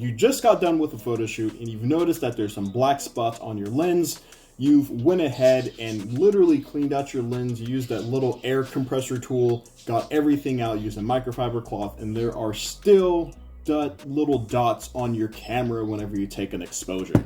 You just got done with a photo shoot and you've noticed that there's some black spots on your lens. You've went ahead and literally cleaned out your lens. You used that little air compressor tool, got everything out, used a microfiber cloth, and there are still little dots on your camera whenever you take an exposure.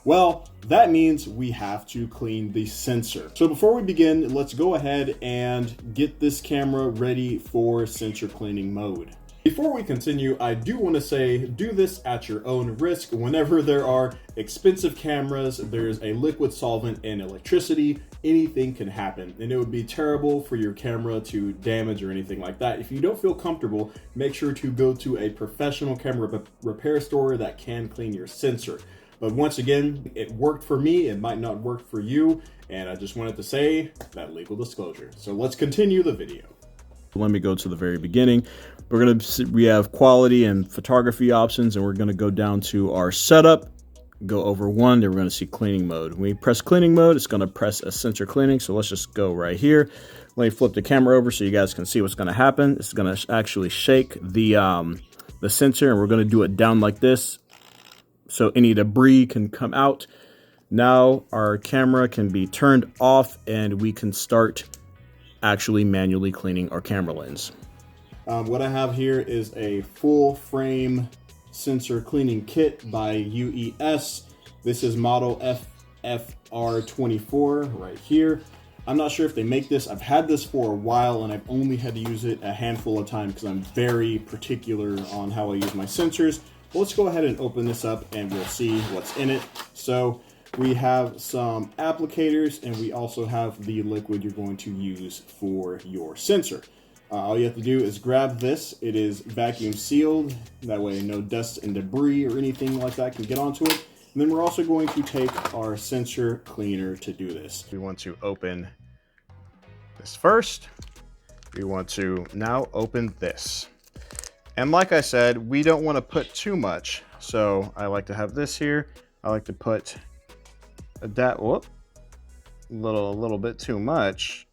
Well, that means we have to clean the sensor. So before we begin, let's go ahead and get this camera ready for sensor cleaning mode. Before we continue, I do want to say, do this at your own risk. Whenever there are expensive cameras, there's a liquid solvent and electricity, anything can happen. And it would be terrible for your camera to damage or anything like that. If you don't feel comfortable, make sure to go to a professional camera repair store that can clean your sensor. But once again, it worked for me, it might not work for you, and I just wanted to say that legal disclosure. So let's continue the video. Let me go to the very beginning. We have quality and photography options, and we're gonna go down to our setup, go over one, then we're gonna see cleaning mode. When we press cleaning mode, it's gonna press a sensor cleaning. So let's just go right here. Let me flip the camera over so you guys can see what's gonna happen. It's gonna actually shake the sensor, and we're gonna do it down like this, so any debris can come out. Now our camera can be turned off and we can start actually manually cleaning our camera lens. What I have here is a full frame sensor cleaning kit by UES. This is model FFR24 right here. I'm not sure if they make this. I've had this for a while and I've only had to use it a handful of times because I'm very particular on how I use my sensors. But let's go ahead and open this up and we'll see what's in it. So we have some applicators and we also have the liquid you're going to use for your sensor. All you have to do is grab this. It is vacuum sealed. That way no dust and debris or anything like that can get onto it. And then we're also going to take our sensor cleaner to do this. We want to open this first. We want to now open this. And like I said, we don't want to put too much. So I like to have this here. I like to put a little bit too much.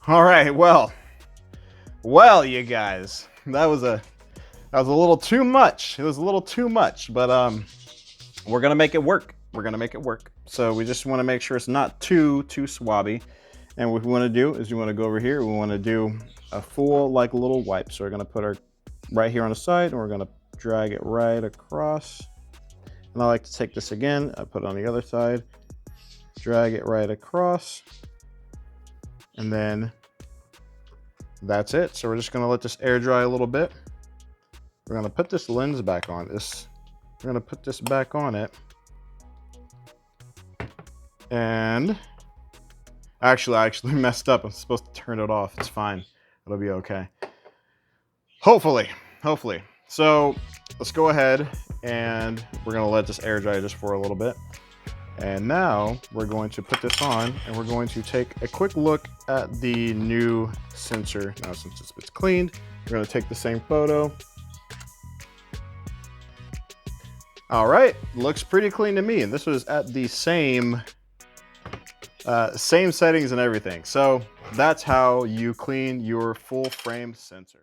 All right, well, you guys, that was a little too much. It was a little too much, but we're gonna make it work. We're gonna make it work. So we just want to make sure it's not too swabby. And what we want to do is we want to go over here. We want to do a full like little wipe. So we're gonna put our right here on the side, and we're gonna drag it right across. And I like to take this again. I put it on the other side, drag it right across. And then that's it. So we're just gonna let this air dry a little bit. We're gonna put this lens back on this. We're gonna put this back on it. And actually, I messed up. I'm supposed to turn it off. It's fine. It'll be okay. Hopefully. So let's go ahead and we're gonna let this air dry just for a little bit. And now we're going to put this on and we're going to take a quick look at the new sensor. Now since it's cleaned, we're going to take the same photo. All right, looks pretty clean to me. And this was at the same settings and everything. So that's how you clean your full frame sensor.